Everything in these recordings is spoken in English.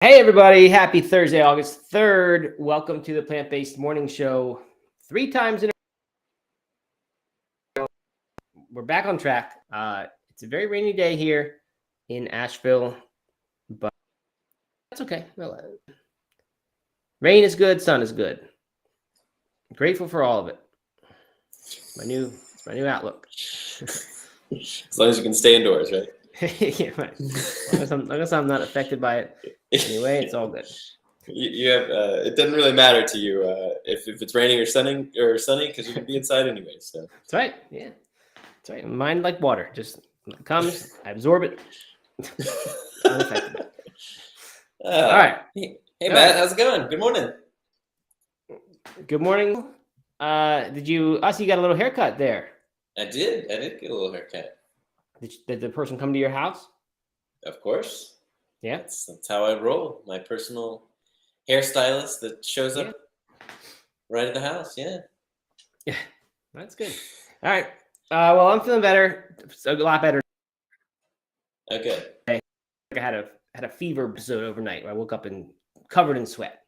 Hey, everybody. Happy Thursday, August 3rd. Welcome to the Plant-Based Morning Show. 3 times in a row. We're back on track. It's a very rainy day here in Asheville, but that's okay. Rain is good. Sun is good. I'm grateful for all of it. It's my new outlook. As long as you can stay indoors, right? Yeah, right. As long as I'm not affected by it anyway, it's all good. You have it doesn't really matter to you if it's raining or sunny because you can be inside anyway. So That's right. Yeah, that's right. Mind like water, just comes, I absorb it, unaffected. All right. Hey, All Matt, right. how's it going? Good morning. Good morning. Did you? I see you got a little haircut there. I did get a little haircut. Did the person come to your house? Of course. Yeah. That's how I roll. My personal hairstylist that shows up right at the house. Yeah. Yeah. That's good. All right. Well, I'm feeling better. A lot better. Okay. I had a fever episode overnight where I woke up and covered in sweat.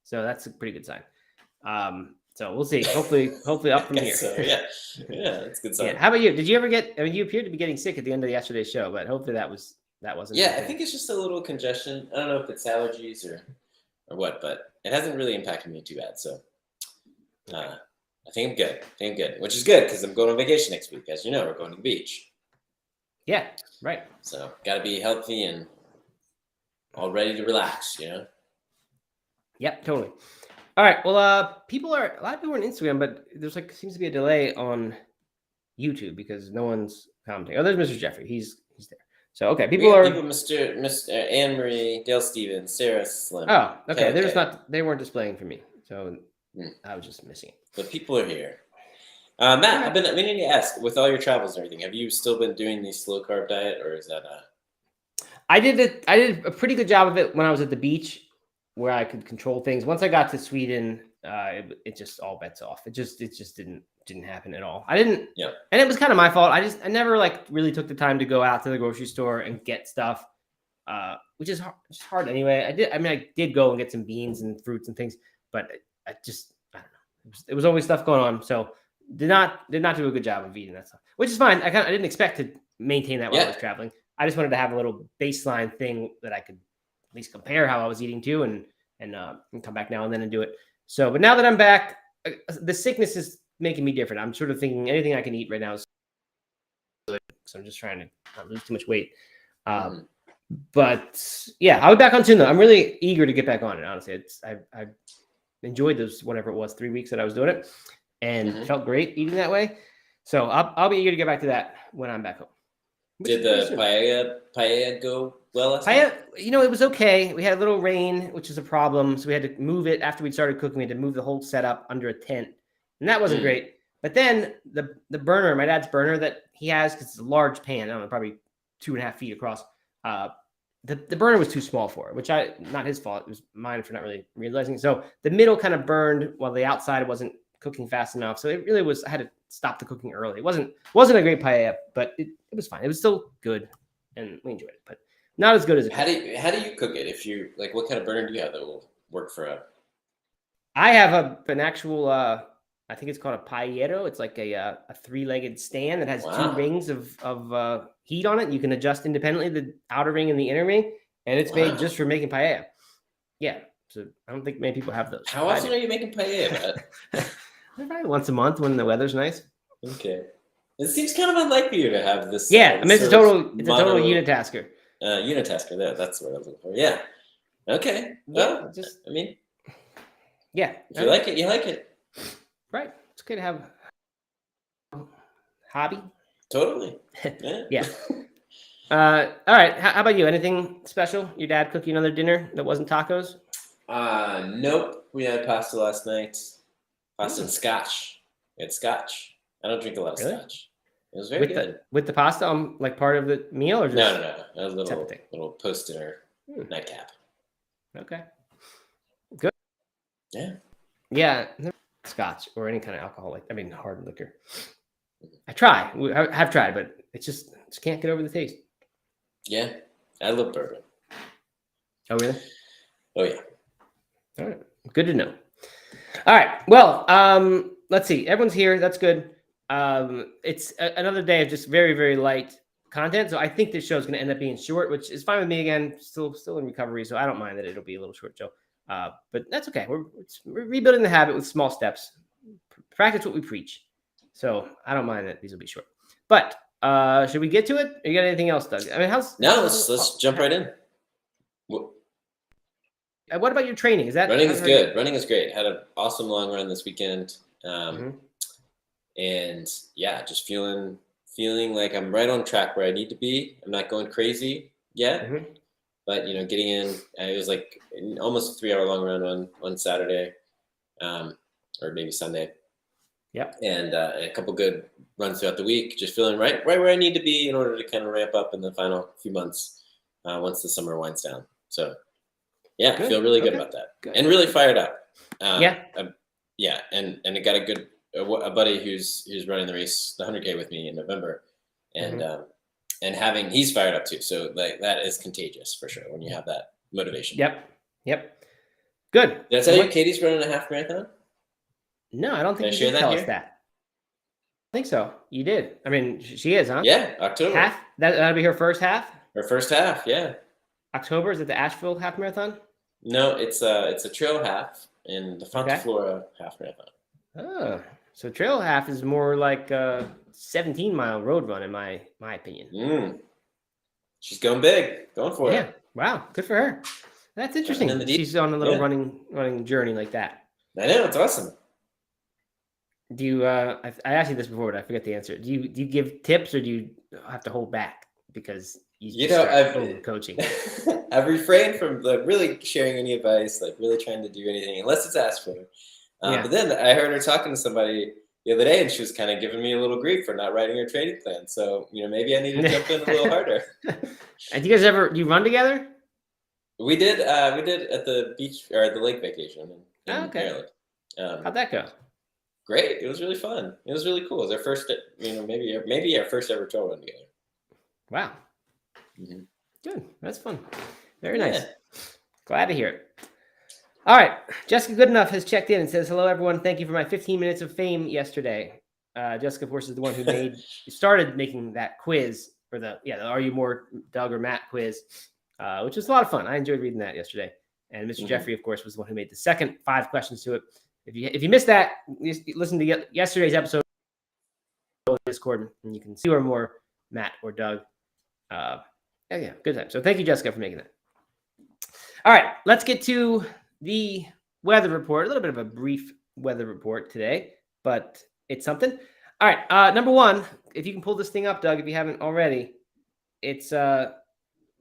So that's a pretty good sign. So we'll see. Hopefully up from here. So, yeah, that's a good sign. Yeah. How about you? Did you ever get? I mean, you appeared to be getting sick at the end of yesterday's show, but hopefully that wasn't. Yeah, I think it's just a little congestion. I don't know if it's allergies or what, but it hasn't really impacted me too bad. So I think I'm good. Which is good because I'm going on vacation next week. As you know, we're going to the beach. Yeah. Right. So got to be healthy and all ready to relax. Yep. Totally. All right. Well, a lot of people are on Instagram, but there's seems to be a delay on YouTube because no one's commenting. Oh, there's Mr. Jeffrey. He's there. So okay, people, Mr. Anne Marie, Dale Stevens, Sarah Slim. Oh, okay. They're just not. They weren't displaying for me, so I was just missing it. But people are here. Matt, I've been meaning to ask, with all your travels and everything, have you still been doing the slow carb diet, or is that I did a pretty good job of it when I was at the beach, where I could control things. Once I got to Sweden, it just all bets off. It just didn't happen at all. I didn't. Yeah. And it was kind of my fault. I never really took the time to go out to the grocery store and get stuff, which is hard anyway. I did go and get some beans and fruits and things, but I don't know. It was always stuff going on, so did not do a good job of eating that stuff, which is fine. I didn't expect to maintain that while I was traveling. I just wanted to have a little baseline thing that I could at least compare how I was eating to, and come back now and then and do it. So, but now that I'm back, the sickness is making me different. I'm sort of thinking anything I can eat right now is good. So I'm just trying to not lose too much weight. But yeah, I'll be back on soon though. I'm really eager to get back on it. Honestly, I enjoyed those whatever it was 3 weeks that I was doing it, and it felt great eating that way. So I'll be eager to get back to that when I'm back home. Did the paella go well last night? It was okay. We had a little rain, which is a problem. So we had to move it after we started cooking. We had to move the whole setup under a tent, and that wasn't great. But then the burner, my dad's burner that he has, because it's a large pan, I don't know, probably 2.5 feet across. The burner was too small for it, which not his fault. It was mine for not really realizing. So the middle kind of burned while the outside wasn't cooking fast enough. So it really was. I had to stop the cooking early. It wasn't a great paella, but it was fine. It was still good, and we enjoyed it, but not as good as it. How do you cook it? If you what kind of burner do you have that will work for a? I have an actual. I think it's called a paellero. It's like a 3-legged stand that has 2 rings of heat on it. You can adjust independently the outer ring and the inner ring, and it's made just for making paella. Yeah, so I don't think many people have those. How often are you making paella, Matt? Probably once a month when the weather's nice. Okay, it seems kind of unlikely to have this. Yeah, it's a total unitasker. Unitasker. That's what I was looking for. Yeah. Okay. Well, yeah. If you like it, you like it. Right. It's okay to have a hobby. Totally. Yeah. All right. How about you? Anything special? Your dad cook you another dinner that wasn't tacos? Nope. We had pasta last night. Pasta and scotch. We had scotch. I don't drink a lot of scotch. It was very good. With the pasta part of the meal, or just no. A little post-dinner nightcap. Okay. Good. Yeah. Yeah. Scotch or any kind of alcohol, hard liquor. I have tried, but it just can't get over the taste. Yeah, I love bourbon. Oh, really? Oh yeah. All right. Good to know. All right. Well, let's see. Everyone's here. That's good. It's another day of just very, very light content. So I think this show is going to end up being short, which is fine with me. Again, still in recovery, so I don't mind that it'll be a little short show. But that's okay. We're rebuilding the habit with small steps. Practice what we preach. So I don't mind that these will be short. But should we get to it? You got anything else, Doug? I mean, let's jump right in. What about your training? Is that running is good? Running is great. Had an awesome long run this weekend, and yeah, just feeling like I'm right on track where I need to be. I'm not going crazy yet, but getting in. It was like almost a 3-hour long run on Saturday, or maybe Sunday. Yep. And a couple good runs throughout the week. Just feeling right where I need to be in order to kind of ramp up in the final few months once the summer winds down. So. Yeah, I feel really good about that, and really fired up. Yeah, and I got a buddy who's running the race, the 100K with me in November, and he's fired up too. So like that is contagious for sure when you have that motivation. Yep. Good. Did I tell you Katie's running a half marathon? No, I don't think you did tell us that. I think so. You did. I mean, she is, huh? Yeah, October. Half. That'll be her first half. Her first half, yeah. October, is it the Asheville half marathon? No, it's a trail half and the Fonte Flora half marathon. Oh, so trail half is more like a 17-mile road run, in my opinion. She's going big, going for it. Yeah, wow, good for her. That's interesting. She's on a little running journey like that. I know, it's awesome. Do you? I asked you this before, but I forget the answer. Do you give tips, or do you have to hold back because I've coaching? I've refrained from really sharing any advice, like really trying to do anything unless it's asked for. But then I heard her talking to somebody the other day, and she was kind of giving me a little grief for not writing her training plan. So maybe I need to jump in a little harder. And do you run together? We did at the beach or at the lake vacation in Maryland. How'd that go? Great. It was really fun. It was really cool. It was our first, maybe our first ever trail run together. Wow. Good. That's fun. Very nice. Glad to hear it. All right. Jessica Goodenough has checked in and says, hello, everyone. Thank you for my 15 minutes of fame yesterday. Jessica, of course, is the one who started making that quiz for the Are You More Doug or Matt quiz, which was a lot of fun. I enjoyed reading that yesterday. And Mr. Jeffrey, of course, was the one who made the second 5 questions to it. If you missed that, listen to yesterday's episode on Discord, and you can see or more Matt or Doug. Good time. So thank you, Jessica, for making that. All right, let's get to the weather report. A little bit of a brief weather report today, but it's something. All right, number one, if you can pull this thing up, Doug, if you haven't already, it's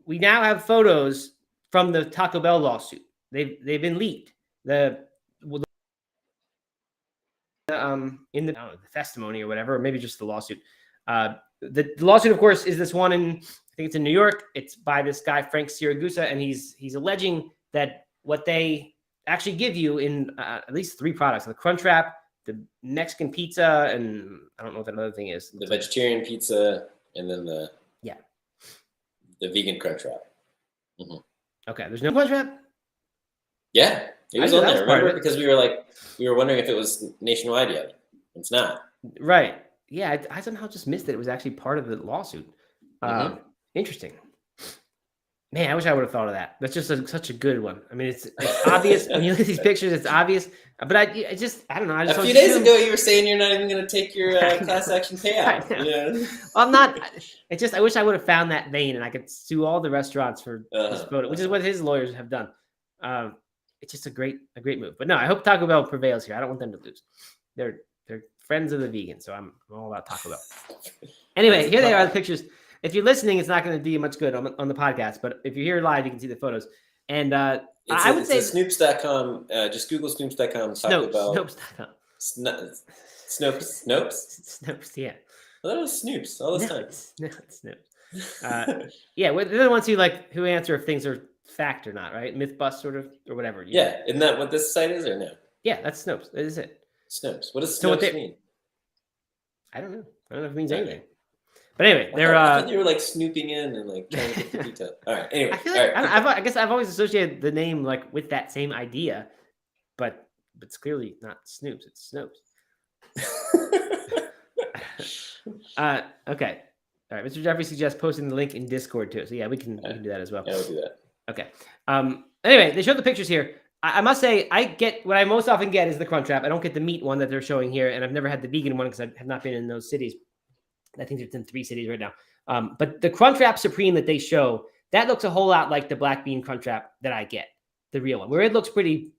we now have photos from the Taco Bell lawsuit. They've been leaked. In the testimony or whatever, or maybe just the lawsuit. The lawsuit, of course, is this one I think it's in New York. It's by this guy, Frank Siragusa, and he's alleging that what they actually give you in at least 3 products, the Crunchwrap, the Mexican pizza, and I don't know what that other thing is. The vegetarian pizza, and then the vegan Crunchwrap. Okay, there's no Crunchwrap? Yeah, it was on there. Remember? Because we were wondering if it was nationwide yet. It's not. Right. Yeah, I somehow just missed that it was actually part of the lawsuit. Interesting. Man, I wish I would have thought of that. That's just such a good one. I mean, it's obvious. When you look at these pictures, it's obvious. But I don't know. A few days ago, you were saying you're not even going to take your class action payout. Well, I'm not. I wish I would have found that vein and I could sue all the restaurants for this photo, which is what his lawyers have done. It's just a great move. But no, I hope Taco Bell prevails here. I don't want them to lose. They're friends of the vegan, so I'm all about Taco Bell. Anyway, here they are, the pictures. If you're listening, it's not going to do you much good on the podcast, but if you're here live, you can see the photos. And I would say Snoops.com. Just Google Snoops.com. Taco Bell. Snopes.com. Snopes. Snopes. Yeah. Well, that was Snoops all this time. No, it's Snopes. They're the ones who answer if things are fact or not, right? Mythbust sort of or whatever. Yeah, isn't that what this site is or no? Yeah, that's Snopes. That is it. Snopes. What does Snopes mean? I don't know. I don't know if it means anything. But anyway, they're. I thought you were like snooping in and like trying to get the detail. All right. Anyway, I feel like I guess I've always associated the name like with that same idea, but it's clearly not Snoops. It's Snopes. Okay. All right. Mr. Jeffrey suggests posting the link in Discord too. So yeah, we can do that as well. Yeah, we'll do that. Okay. Anyway, they showed the pictures here. I must say, I get what I most often get is the Crunchwrap. I don't get the meat one that they're showing here, and I've never had the vegan one because I have not been in those cities. I think it's in 3 cities right now. But the Crunchwrap Supreme that they show, that looks a whole lot like the black bean Crunchwrap that I get, the real one, where it looks pretty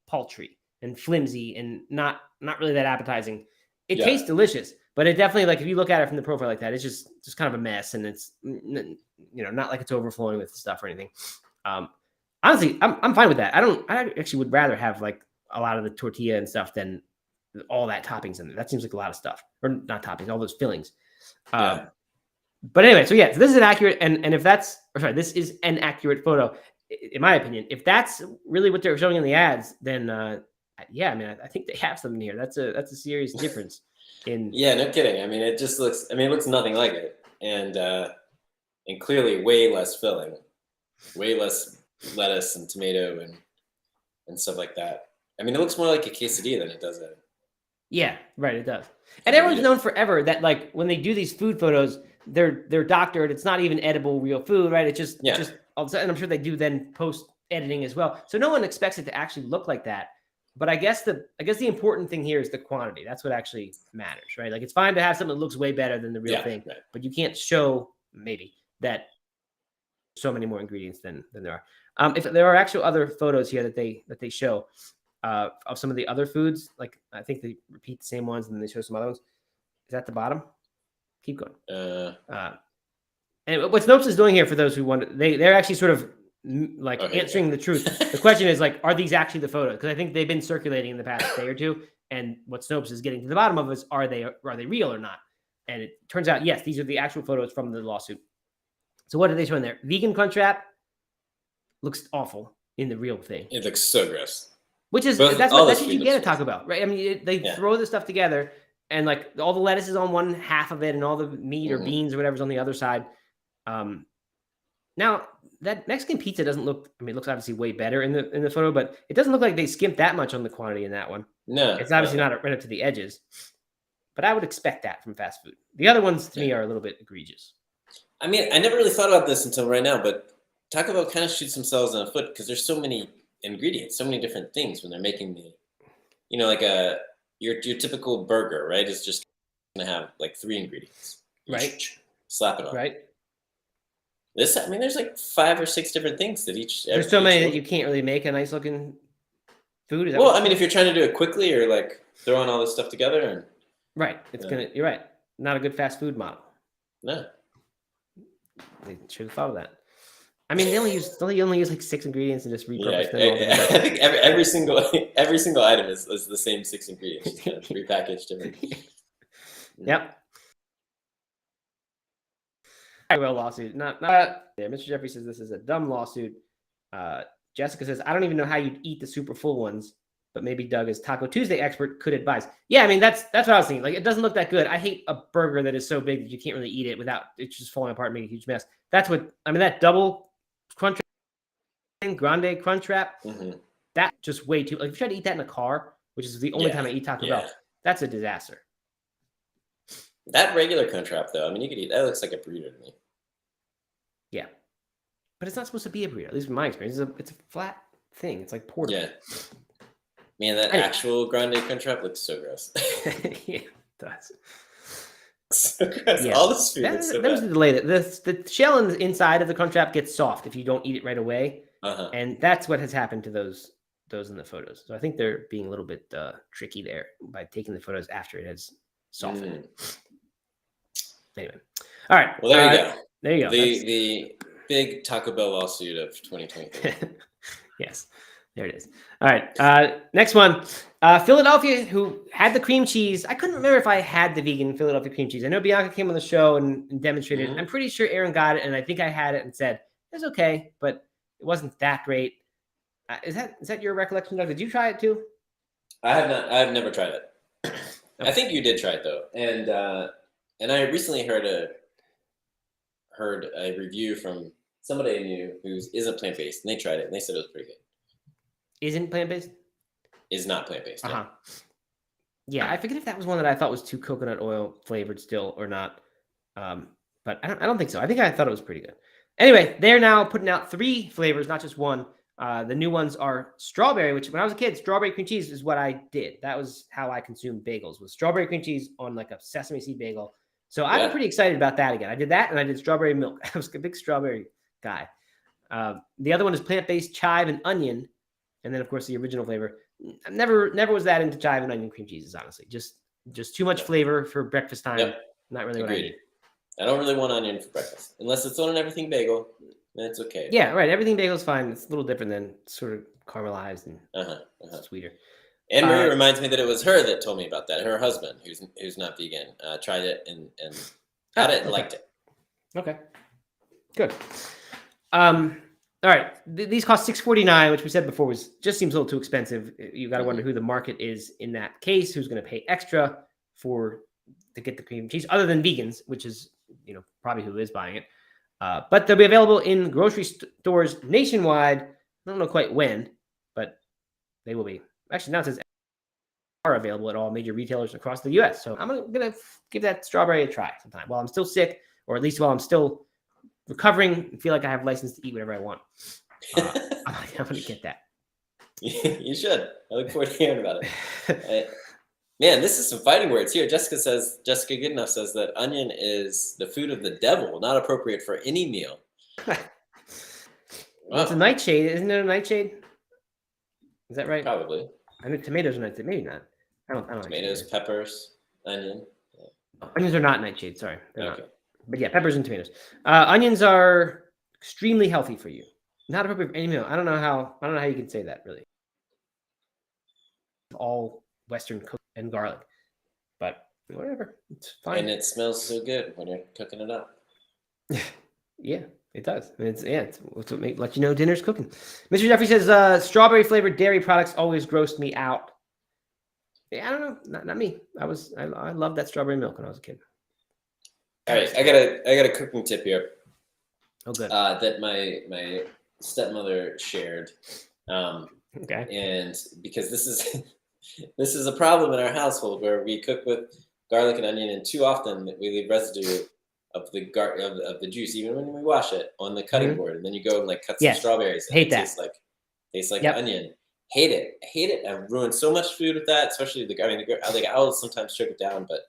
paltry and flimsy and not really that appetizing. It tastes delicious, but it definitely, like, if you look at it from the profile like that, it's just kind of a mess, and it's not like it's overflowing with stuff or anything. Honestly, I'm fine with that. I actually would rather have like a lot of the tortilla and stuff than all that toppings in there. That seems like a lot of stuff, or not toppings, all those fillings. But anyway, so this is an accurate, and if that's, this is an accurate photo, in my opinion. If that's really what they're showing in the ads, then I think they have something here. That's a serious difference in. Yeah, no kidding. I mean, it just looks. I mean, it looks nothing like it, and clearly way less filling, way less lettuce and tomato and stuff like that. I mean, it looks more like a quesadilla than it does a. Yeah, right. It does, and everyone's known forever that, like, when they do these food photos, they're doctored. It's not even edible real food, right? It's just all of a sudden, I'm sure they do then post editing as well. So no one expects it to actually look like that. But I guess the important thing here is the quantity. That's what actually matters, right? Like, it's fine to have something that looks way better than the real thing, but you can't show maybe that so many more ingredients than there are. If there are actual other photos here that they show of some of the other foods, like I think they repeat the same ones and then they show some other ones. Is that the bottom? Keep going. And what Snopes is doing here, for those who wonder, they're actually sort of answering the truth. The question is, like, are these actually the photos? Because I think they've been circulating in the past day or two, and what Snopes is getting to the bottom of is, are they real or not? And it turns out, yes, these are the actual photos from the lawsuit. So what did they show in there? Vegan Crunchwrap looks awful in the real thing. It looks so gross. Which is that's what you get at Taco Bell, right? I mean, they throw this stuff together, and like all the lettuce is on one half of it, and all the meat or beans or whatever's on the other side. Now that Mexican pizza doesn't look. I mean, it looks obviously way better in the photo, but it doesn't look like they skimped that much on the quantity in that one. No, it's obviously not right up to the edges. But I would expect that from fast food. The other ones to me are a little bit egregious. I mean, I never really thought about this until right now, but Taco Bell kind of shoots themselves in the foot because there's so many ingredients, so many different things when they're making like your typical burger, right? Is just gonna have like 3 ingredients, right? Slap it on, right? This, I mean, there's like 5 or 6 different things that each. There's so many that you can't really make a nice looking food. Well, I mean, if you're trying to do it quickly or like throwing all this stuff together, and right, you're right. Not a good fast food model. No, they should have thought of that. I mean, they only use like 6 ingredients and just repurpose them. I think every single item is the same 6 ingredients, just kind of repackaged different. Yep. Well, lawsuit. Not there. Mr. Jeffrey says this is a dumb lawsuit. Jessica says, I don't even know how you'd eat the super full ones, but maybe Doug, as Taco Tuesday expert, could advise. Yeah, I mean, that's what I was thinking. Like, it doesn't look that good. I hate a burger that is so big that you can't really eat it without it just falling apart and making a huge mess. That's what I mean. That double crunch, grande crunch wrap, that's just way too. Like, if you try to eat that in a car, which is the only time I eat Taco Bell, that's a disaster. That regular crunch wrap, though, I mean, you could eat. That looks like a burrito to me. Yeah, but it's not supposed to be a burrito. At least in my experience, it's a flat thing. It's like portable. Yeah. Man, that actual grande crunch wrap looks so gross. Yeah, it does. So gross. Yeah. All this food is so bad. That was the delay. The shell inside of the crunch wrap gets soft if you don't eat it right away, and that's what has happened to those in the photos. So I think they're being a little bit tricky there by taking the photos after it has softened. Anyway, all right. Well, there you go. There you go. The big Taco Bell lawsuit of 2023. Yes, there it is. All right. Next one. Philadelphia, who had the cream cheese. I couldn't remember if I had the vegan Philadelphia cream cheese. I know Bianca came on the show and demonstrated it. I'm pretty sure Aaron got it, and I think I had it and said, it's okay, but it wasn't that great. Is that your recollection, Doug? Did you try it too? I have not. I've never tried it. Okay. I think you did try it though, and And I recently heard a review from somebody I knew who isn't plant based, and they tried it and they said it was pretty good. Isn't plant-based? Is not plant based. Uh-huh. Yeah, I forget if that was one that I thought was too coconut oil flavored still or not. But I don't think so. I thought it was pretty good. Anyway, they're now putting out 3 flavors, not just one. The new ones are strawberry, which when I was a kid, strawberry cream cheese is what I did. That was how I consumed bagels, was strawberry cream cheese on like a sesame seed bagel. So I'm pretty excited about that again. I did that and I did strawberry milk. I was a big strawberry guy. The other one is plant-based chive and onion. And then, of course, the original flavor. I never was that into chive and onion cream cheeses, honestly. Just too much flavor for breakfast time. Yep. Not really what I need. I don't really want onion for breakfast. Unless it's on an everything bagel, then it's okay. Yeah, right. Everything bagel is fine. It's a little different than sort of caramelized and sweeter. Anne Marie reminds me that it was her that told me about that. Her husband, who's not vegan, tried it and had it and liked it. Okay, good. All right, these cost $6.49, which we said before just seems a little too expensive. You got to wonder who the market is in that case. Who's going to pay extra to get the cream cheese, other than vegans, which is probably who is buying it. But they'll be available in grocery stores nationwide. I don't know quite when, but they will be. Actually, now it says are available at all major retailers across the U.S. So I'm gonna give that strawberry a try sometime while I'm still sick, or at least while I'm still recovering and feel like I have license to eat whatever I want. I'm gonna get that. You should. I look forward to hearing about it. Man, this is some fighting words here. Jessica Goodenough says that onion is the food of the devil, not appropriate for any meal. Well, it's a nightshade, isn't it? A nightshade? Is that right? Probably. I think tomatoes are nightshade. Maybe not. I don't. Tomatoes, peppers, onion. Yeah. Onions are not nightshade. Sorry, they're okay. not. But yeah, peppers and tomatoes. Onions are extremely healthy for you. Not appropriate for any meal. I don't know how you can say that really. All Western cook and garlic, but whatever, it's fine. And it smells so good when you're cooking it up. Yeah, it does. It's what let you know dinner's cooking. Mr. Jeffrey says strawberry flavored dairy products always grossed me out. Yeah, I don't know, not me. I loved that strawberry milk when I was a kid. All right, I got a cooking tip here. Oh, good. That my stepmother shared. Okay. And because this is a problem in our household where we cook with garlic and onion, and too often we leave residue of the juice, even when we wash it, on the cutting board, and then you go and cut some strawberries. Hate that. Tastes like onion. Hate it. I've ruined so much food with that, especially I'll sometimes choke it down, but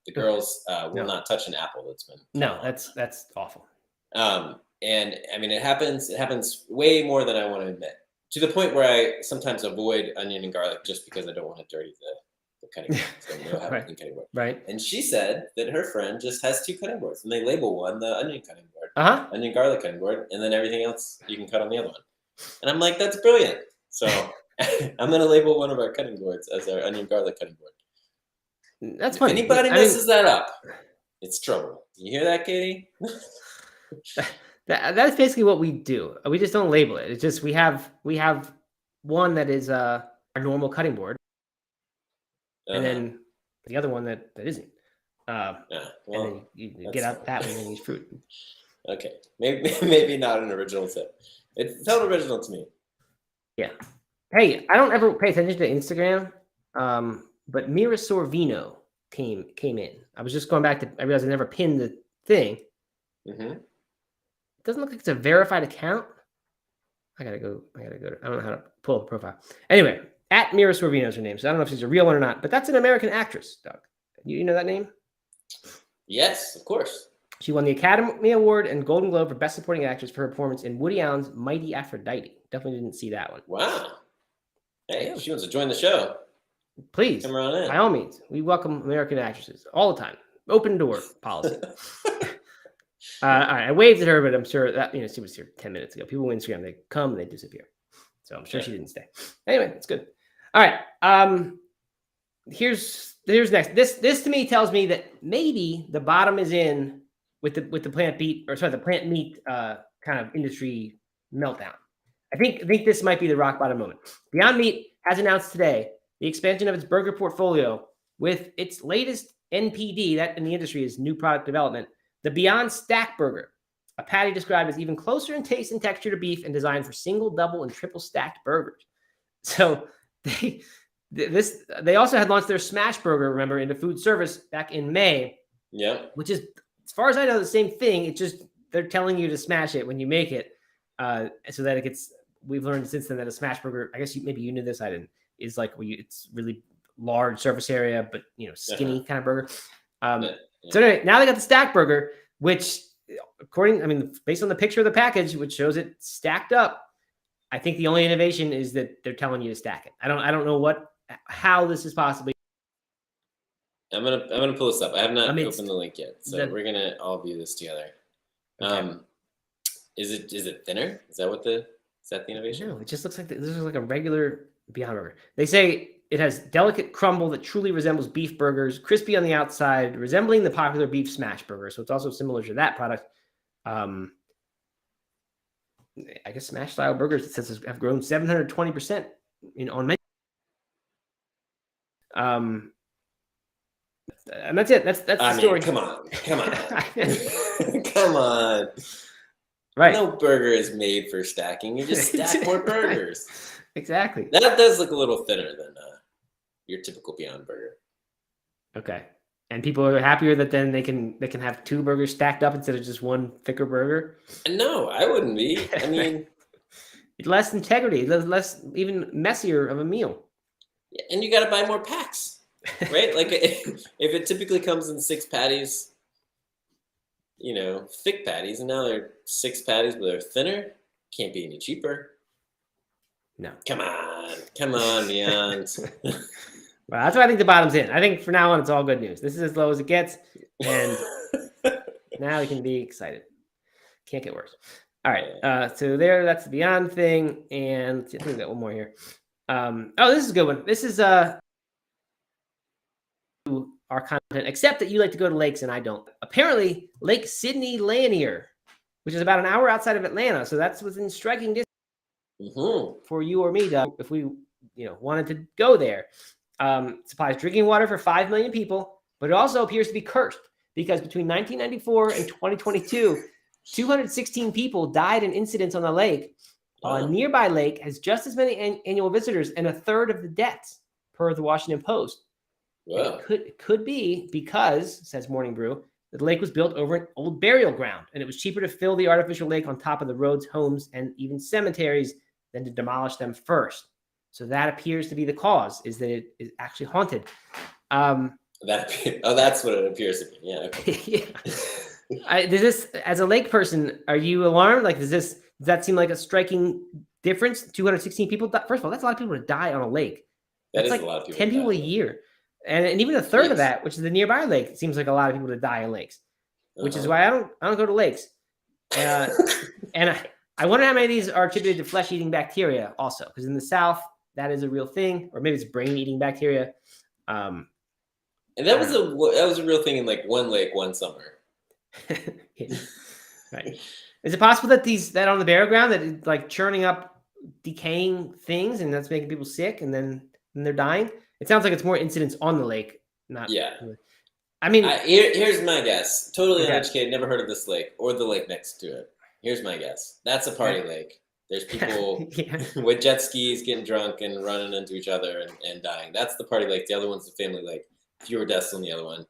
the girls will not touch an apple that's been. No, that's awful. And I mean, it happens way more than I want to admit, to the point where I sometimes avoid onion and garlic just because I don't want to dirty the cutting board. So I don't have a cutting board. Right. And she said that her friend just has 2 cutting boards, and they label one the onion cutting board, onion garlic cutting board, and then everything else you can cut on the other one. And I'm like, that's brilliant. So I'm going to label one of our cutting boards as our onion garlic cutting board. That's funny. If anybody messes that up, it's trouble. You hear that, Katie? That's basically what we do. We just don't label it. It's just we have one that is our normal cutting board, and then the other one that isn't. And then you get out that one and use fruit. Okay, maybe not an original tip. It felt original to me. Yeah. Hey, I don't ever pay attention to Instagram, but Mira Sorvino came in. I was just going back to. I realized I never pinned the thing. Mm-hmm. It doesn't look like it's a verified account. I gotta go. I don't know how to pull up a profile. Anyway, at Mira Sorvino is her name. So I don't know if she's a real one or not, but that's an American actress, Doug. You know that name? Yes, of course. She won the Academy Award and Golden Globe for Best Supporting Actress for her performance in Woody Allen's Mighty Aphrodite. Definitely didn't see that one. Wow. Hey, if she wants to join the show, please, come on in. By all means, we welcome American actresses all the time. Open door policy. All right, I waved at her, but I'm sure that she was here 10 minutes ago. People on Instagram, they come and they disappear. So I'm sure she didn't stay. Anyway, it's good. All right. Here's next. This to me tells me that maybe the bottom is in with the plant meat kind of industry meltdown. I think this might be the rock bottom moment. Beyond Meat has announced today the expansion of its burger portfolio with its latest NPD, that in the industry is new product development, the Beyond Stack Burger, a patty described as even closer in taste and texture to beef and designed for single, double, and triple stacked burgers. So they also had launched their Smash Burger, remember, into food service back in May. Yeah. Which is, as far as I know, the same thing. It's just they're telling you to smash it when you make it, so that it gets. We've learned since then that a Smash Burger, I guess maybe you knew this, I didn't, is like it's really large surface area, but skinny kind of burger. So anyway, now they got the Stack Burger, which based on the picture of the package, which shows it stacked up, I think the only innovation is that they're telling you to stack it. I don't know how this is possibly. I'm gonna pull this up. I have not opened the link yet, so we're gonna all view this together. Okay. Is it thinner? Is that the innovation? No, it just looks like this is like a regular Beyond Burger. They say it has delicate crumble that truly resembles beef burgers, crispy on the outside, resembling the popular beef smash burger. So it's also similar to that product. I guess smash style burgers, it says, have grown 720% on menu. And that's it. That's the story. Come on. Come on. Right. No burger is made for stacking. You just stack more burgers. Exactly. That does look a little thinner than your typical Beyond Burger. Okay. And people are happier that then they can have two burgers stacked up instead of just one thicker burger. No, I wouldn't be. I mean, less integrity, less even messier of a meal. And you got to buy more packs, right? Like if it typically comes in 6 patties, thick patties, and now they're 6 patties, but they're thinner. Can't be any cheaper. No. Come on, Beyond. Well, that's why I think the bottom's in. I think for now on, it's all good news. This is as low as it gets, and now we can be excited. Can't get worse. All right. So that's the Beyond thing, and I think we got one more here. This is a good one. This is our content, except that you like to go to lakes and I don't. Apparently, Lake Sidney Lanier, which is about an hour outside of Atlanta, so that's within striking distance for you or me, Doug, if we wanted to go there. Supplies drinking water for 5 million people, but it also appears to be cursed because between 1994 and 2022, 216 people died in incidents on the lake. A nearby lake has just as many annual visitors and a third of the deaths, per the Washington Post. Wow. It could be because, says Morning Brew, the lake was built over an old burial ground, and it was cheaper to fill the artificial lake on top of the roads, homes, and even cemeteries than to demolish them first. So that appears to be the cause, is that it is actually haunted. That's what it appears to be. Yeah. Okay. Yeah. Does this, as a lake person, are you alarmed? Like, does that seem like a striking difference? 216 people. First of all, that's a lot of people to die on a lake. That's like a lot of people. 10 people a year. And even a third of that, which is the nearby lake, it seems like a lot of people to die in lakes, which is why I don't go to lakes. And I wonder how many of these are attributed to flesh-eating bacteria also, because in the South, that is a real thing, or maybe it's brain-eating bacteria. And that was a real thing in like one lake one summer. Yeah. Right. Is it possible that on the burial ground that it's like churning up decaying things and that's making people sick and then they're dying? It sounds like it's more incidents on the lake, not. Yeah. I mean, here's my guess. Totally uneducated, never heard of this lake or the lake next to it. Here's my guess. That's a party lake. There's people with jet skis getting drunk and running into each other and dying. That's the party lake. The other one's the family lake. Fewer deaths on the other one.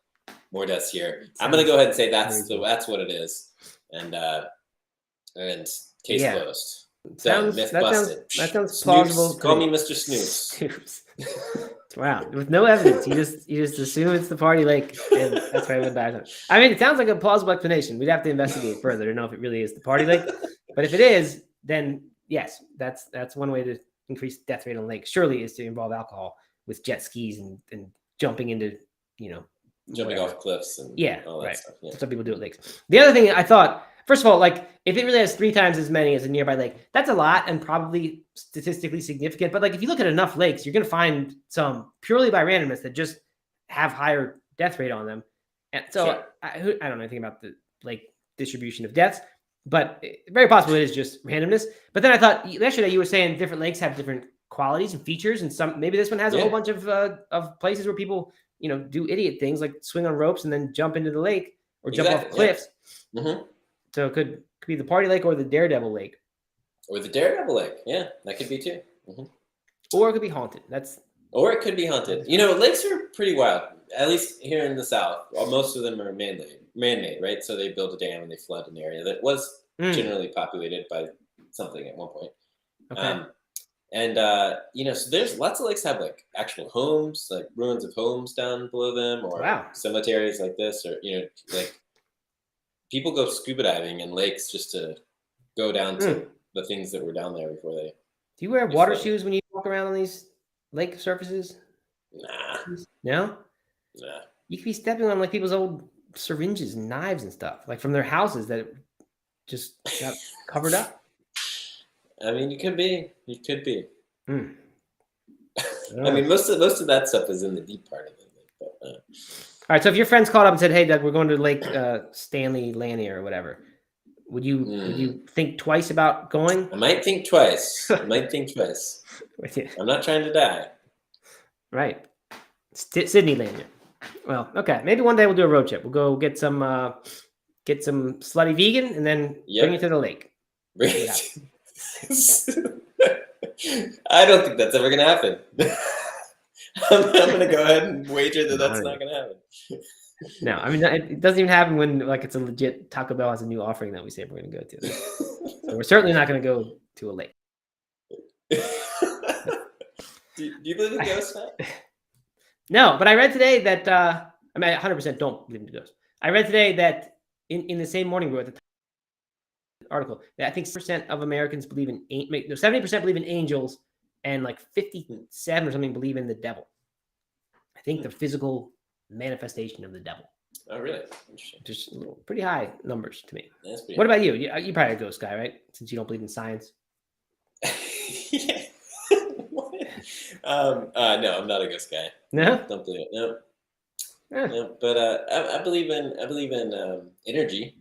More deaths here. I'm gonna go ahead and say that's what it is. And case closed. That sounds plausible. Call me Mr. Snoops. Wow, with no evidence, you just assume it's the party lake, and that's why everyone dies. I mean, it sounds like a plausible explanation. We'd have to investigate further to know if it really is the party lake. But if it is, then yes, that's one way to increase death rate on lakes. Surely is to involve alcohol with jet skis and jumping into jumping off cliffs and all that stuff. Yeah. Some people do at lakes. The other thing I thought, first of all, like if it really has 3 times as many as a nearby lake, that's a lot and probably statistically significant. But like if you look at enough lakes, you're going to find some purely by randomness that just have higher death rate on them. And so I don't know anything about the lake distribution of deaths, but very possible it is just randomness. But then I thought yesterday you were saying different lakes have different qualities and features, and maybe this one has a whole bunch of places where people do idiot things like swing on ropes and then jump into the lake or jump off Exactly, cliffs. yeah. Mm-hmm. So it could be the party lake or the daredevil lake. Or the Daredevil Lake. Yeah, that could be too. Mm-hmm. Or it could be haunted. Or it could be haunted. Lakes are pretty wild. At least here in the South, most of them are man-made, right? So they build a dam and they flood an area that was generally populated by something at one point. Okay. So there's lots of lakes have like actual homes, like ruins of homes down below them, or cemeteries like this, or like people go scuba diving in lakes just to go down to the things that were down there before they. Do you wear water shoes when you walk around on these lake surfaces? Nah. No? Nah. You could be stepping on like people's old syringes and knives and stuff, like from their houses that just got covered up. I mean, you could be. Mm. I mean, most of that stuff is in the deep part of the lake. But, all right. So if your friends called up and said, "Hey, Doug, we're going to Lake Stanley Lanier or whatever," would you think twice about going? I might think twice. I'm not trying to die. Right. Sydney Lanier. Well, okay. Maybe one day we'll do a road trip. We'll go get some slutty vegan and then bring it to the lake. I don't think that's ever going to happen. I'm going to go ahead and wager that that's not going to happen. No, I mean, it doesn't even happen when like it's a legit Taco Bell has a new offering that we say we're going to go to. So we're certainly not going to go to a lake. Do you believe in ghosts, Matt? No, but I read today that I 100% don't believe in ghosts. I read today that in the same morning at the article that I think 70% of Americans believe in 70% believe in angels, and like 57 or something believe in the devil. I think the physical manifestation of the devil. Oh, really? Interesting. Just pretty high numbers to me. What high. About you? You probably a ghost guy, right? Since you don't believe in science. Yeah. What? No, I'm not a ghost guy. No, don't believe it. No. No, but I believe in energy.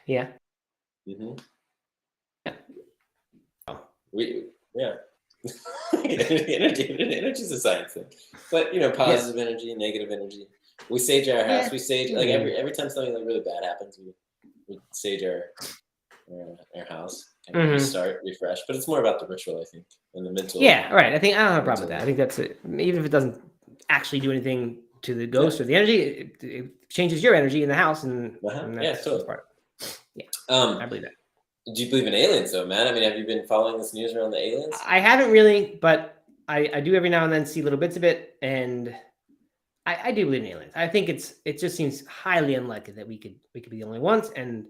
Yeah. Mm-hmm. Yeah. Oh. Energy is a science thing, but positive energy, negative energy. We sage our house. We sage like every time something like really bad happens, we sage our house, kind of restart, refresh. But it's more about the ritual, I think, and the mental. Yeah, right. I don't have a problem with that. I think that's it. Even if it doesn't actually do anything to the ghost or the energy, it changes your energy in the house, and that's totally part. Yeah, I believe that. Do you believe in aliens, though, Matt? I mean, have you been following this news around the aliens? I haven't really, but I do every now and then see little bits of it, and I do believe in aliens. I think it just seems highly unlikely that we could be the only ones, and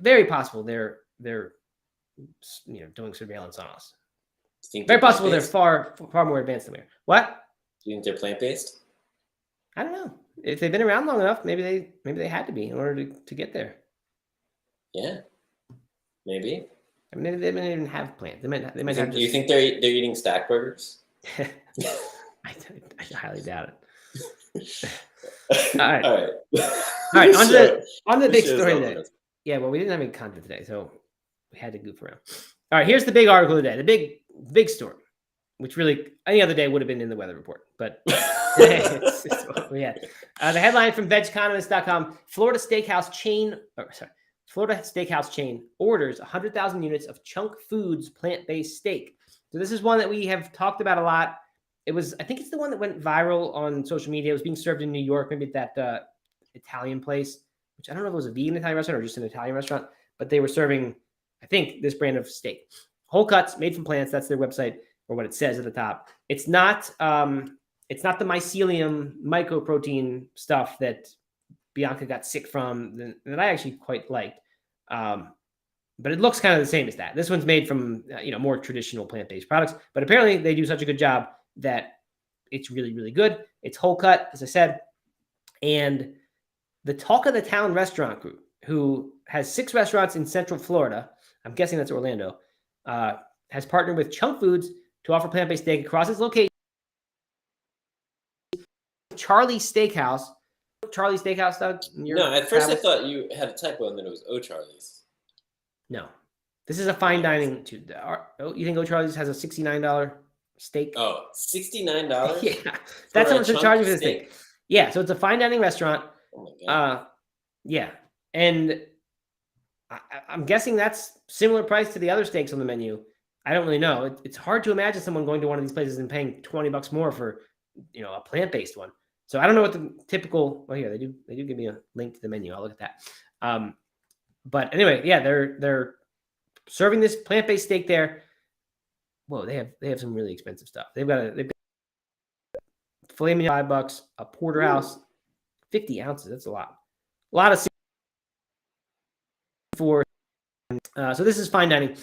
very possible they're doing surveillance on us. Very possible they're far more advanced than we are. What? Do you think they're plant-based? I don't know. If they've been around long enough, maybe they had to be in order to get there. Yeah, maybe. I mean, they might even have plants. They might have. Do you think they're eating stack burgers? I highly doubt it. All right. On the big story today. Yeah, well, we didn't have any content today, so we had to goof around. All right, here's the big article today. The big story, which really any other day would have been in the weather report, but it's what we had. The headline from vegeconomist.com: Florida Steakhouse chain orders 100,000 units of Chunk Foods plant-based steak. So this is one that we have talked about a lot. I think it's the one that went viral on social media. It was being served in New York, maybe at that Italian place, which I don't know if it was a vegan Italian restaurant or just an Italian restaurant, but they were serving, I think, this brand of steak. Whole cuts, made from plants. That's their website, or what it says at the top. It's not the mycelium mycoprotein stuff that Bianca got sick from that I actually quite liked. But it looks kind of the same as that. This one's made from more traditional plant-based products, but apparently they do such a good job that it's really, really good. It's whole cut, as I said. And the Talk of the Town restaurant group, who has 6 restaurants in Central Florida, I'm guessing that's Orlando, has partnered with Chunk Foods to offer plant-based steak across its location. Charlie's Steakhouse, Doug? No, at first I thought you had a typo and then it was O'Charlie's. No, this is a fine dining. You think O'Charlie's has a $69 steak. Oh, $69? Yeah, that's how much they're charging for the steak? steak. Yeah, so it's a fine dining restaurant. Oh my God. Yeah, and I'm guessing that's similar price to the other steaks on the menu. I don't really know. It's hard to imagine someone going to one of these places and paying $20 more for, a plant-based one. So I don't know what the typical. Well, here they do give me a link to the menu. I'll look at that. But anyway, yeah, they're serving this plant-based steak there. Whoa, they have some really expensive stuff. They've got filet mignon, $5, a porterhouse, 50 ounces. That's a lot. A lot of for. So this is fine dining.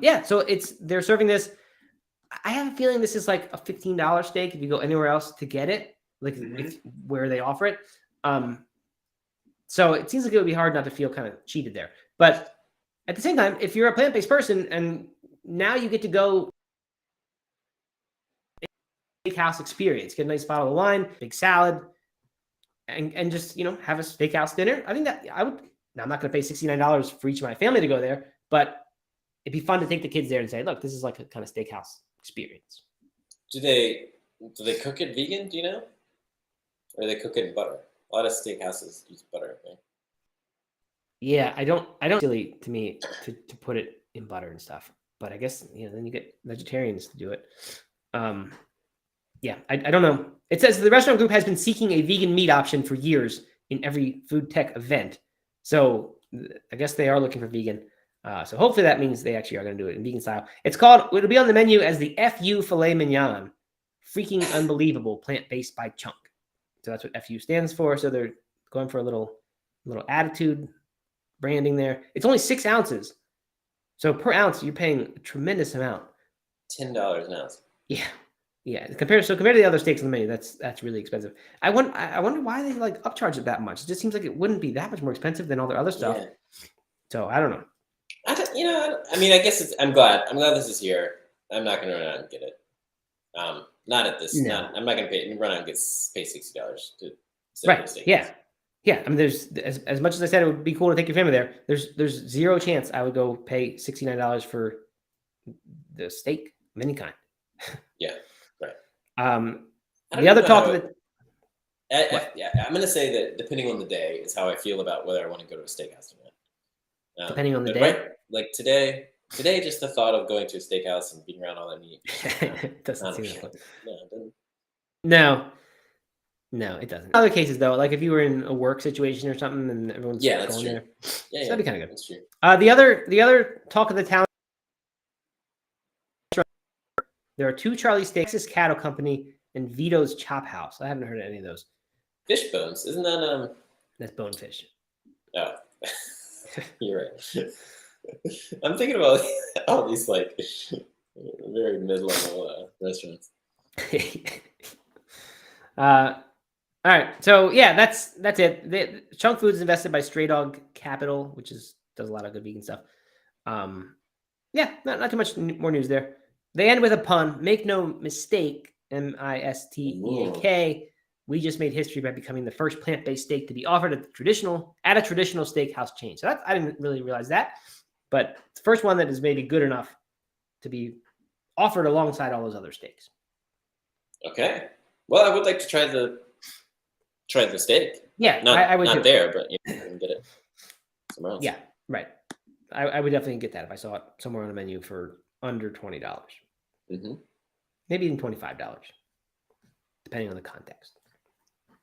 Yeah, so they're serving this. I have a feeling this is like a $15 steak if you go anywhere else to get it, like where they offer it. So it seems like it would be hard not to feel kind of cheated there. But at the same time, if you're a plant-based person and now you get to go steakhouse experience, get a nice bottle of wine, big salad, and just have a steakhouse dinner. I think that I would. Now I'm not going to pay $69 for each of my family to go there, but it'd be fun to take the kids there and say, look, this is like a kind of steakhouse experience. Do they cook it vegan? Do you know? Or do they cook it in butter? A lot of steakhouses use butter, I think. Yeah, I don't silly to me to put it in butter and stuff. But I guess then you get vegetarians to do it. Yeah, I don't know. It says the restaurant group has been seeking a vegan meat option for years in every food tech event. So I guess they are looking for vegan. So hopefully that means they actually are going to do it in vegan style. It'll be on the menu as the FU filet mignon. Freaking unbelievable, plant-based by chunk. So that's what FU stands for. So they're going for a little attitude branding there. It's only 6 ounces. So per ounce, you're paying a tremendous amount. $10 an ounce. Yeah. Compared to the other steaks on the menu, that's really expensive. I wonder why they upcharge it that much. It just seems like it wouldn't be that much more expensive than all their other stuff. Yeah. So I don't know. I guess I'm glad this is here. I'm not going to run out and get it. Not at this. No. I'm not going to run out and pay $60 to. Right. Yeah. Yeah. I mean, there's as much as I said it would be cool to take your family there. There's zero chance I would go pay $69 for the steak of any kind. Yeah. Right. The other talk of the. I'm going to say that depending on the day is how I feel about whether I want to go to a steakhouse or not. Depending on the day? Right, like today, just the thought of going to a steakhouse and being around all that meat. Doesn't seem that fun. No, it doesn't. Other cases, though, like if you were in a work situation or something and everyone's going there. Yeah, that'd be kind of good. That's true. The other talk of the town. There are 2 Charlie Steaks, Texas Cattle Company, and Vito's Chop House. I haven't heard of any of those. Fish bones, isn't that That's bonefish. Oh, you're right. I'm thinking about all these very mid-level restaurants. All right, so yeah, that's it. Chunk Foods is invested by Stray Dog Capital, which does a lot of good vegan stuff. Yeah, not too much more news there. They end with a pun. Make no mistake, MISTEAK. We just made history by becoming the first plant-based steak to be offered at a traditional steakhouse chain. So I didn't really realize that, but it's the first one that is maybe good enough to be offered alongside all those other steaks. Okay. Well, I would like to try the steak. Yeah, I would not too. there, but you can get it somewhere else. Yeah, right. I would definitely get that if I saw it somewhere on the menu for under $20. Mm-hmm. Maybe even $25, depending on the context.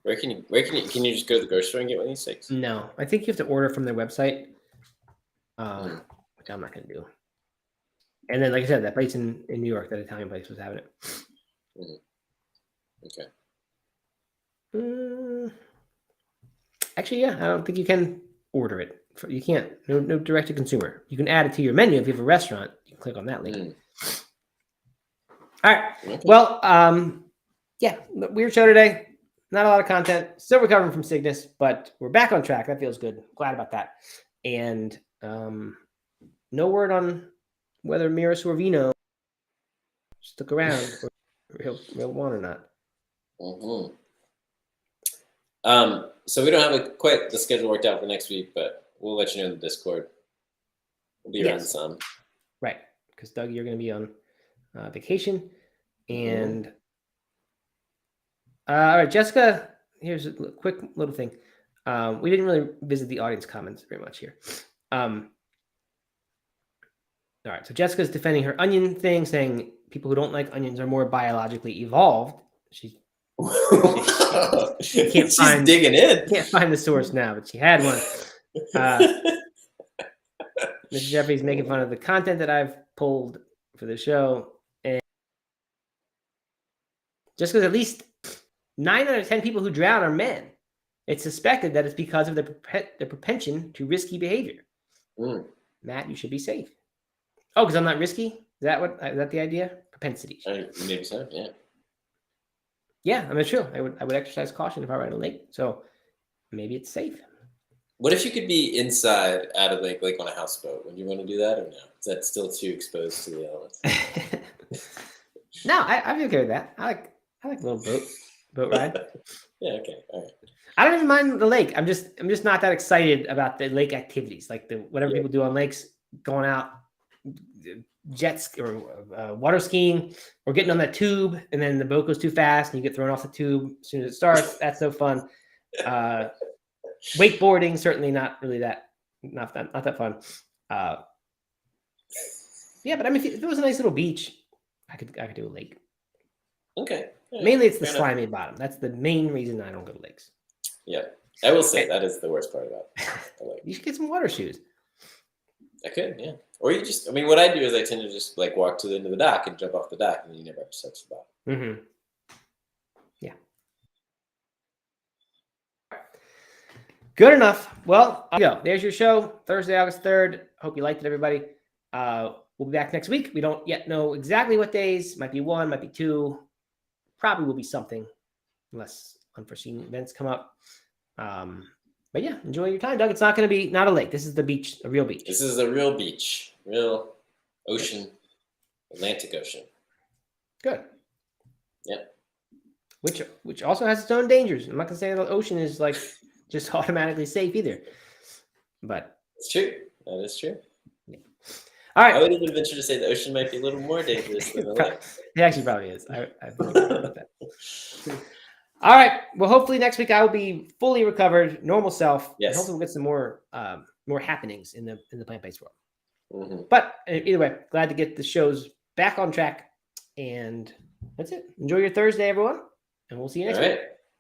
Can you just go to the grocery store and get one of these steaks? No, I think you have to order from their website, which I'm not going to do. And then, like I said, that place in New York, that Italian place, was having it. Mm-hmm. Okay. Actually, yeah, I don't think you can order it. You can't. No direct to consumer. You can add it to your menu if you have a restaurant. You can click on that link. All right. Okay. Well, yeah, weird show today. Not a lot of content. Still recovering from sickness, but we're back on track. That feels good. Glad about that. And no word on whether Mira Sorvino stuck around or he'll want or not. Mm-hmm. So we don't have quite the schedule worked out for next week, but we'll let you know in the Discord. We'll be around some. Right. Because Doug, you're going to be on vacation. And all right, Jessica, here's a quick little thing. We didn't really visit the audience comments very much here. All right, so Jessica's defending her onion thing, saying people who don't like onions are more biologically evolved. She can't She's find, digging in. Can't find the source now, but she had one. Mr. Jeffrey's making fun of the content that I've pulled for the show. And just because at least 9 out of 10 people who drown are men, it's suspected that it's because of the propension to risky behavior. Matt, you should be safe. Oh, because I'm not risky? Is that the idea? Propensity. Maybe so, yeah. Yeah, I mean, true. I would exercise caution if I were at a lake. So maybe it's safe. What if you could be inside at a lake, like on a houseboat? Would you want to do that or no? Is that still too exposed to the elements? No, I'd be okay with that. I like a little boat ride. Yeah, okay, all right. I don't even mind the lake. I'm just not that excited about the lake activities, like whatever people do on lakes, going out, jets or water skiing, or getting on that tube, and then the boat goes too fast and you get thrown off the tube as soon as it starts. That's no fun. Wakeboarding, certainly not really not that fun. Yeah, but I mean, if it was a nice little beach, I could do a lake. Okay. Yeah, mainly it's the slimy bottom. That's the main reason I don't go to lakes. Yeah, I will say that is the worst part about the lake. You should get some water shoes. I could, yeah. Or you just, I mean, what I do is I tend to just like walk to the end of the dock and jump off the dock, and then you never have to touch the bottom. Yeah. Good enough. Well, go. There's your show, Thursday, August 3rd. Hope you liked it, everybody. We'll be back next week. We don't yet know exactly what days. Might be 1, might be 2. Probably will be something, unless unforeseen events come up. But yeah, enjoy your time, Doug. It's not going to be not a lake. This is the beach, a real beach. This is a real beach, real ocean, Atlantic Ocean. Good. Yep. Which also has its own dangers. I'm not going to say the ocean is like just automatically safe either. But it's true. That is true. Yeah. All right. I would even venture to say the ocean might be a little more dangerous than the lake. It actually probably is. I think about that. All right. Well, hopefully next week I will be fully recovered, normal self. Yes. And hopefully we'll get some more happenings in the plant-based world. Mm-hmm. But either way, glad to get the shows back on track. And that's it. Enjoy your Thursday, everyone. And we'll see you next week.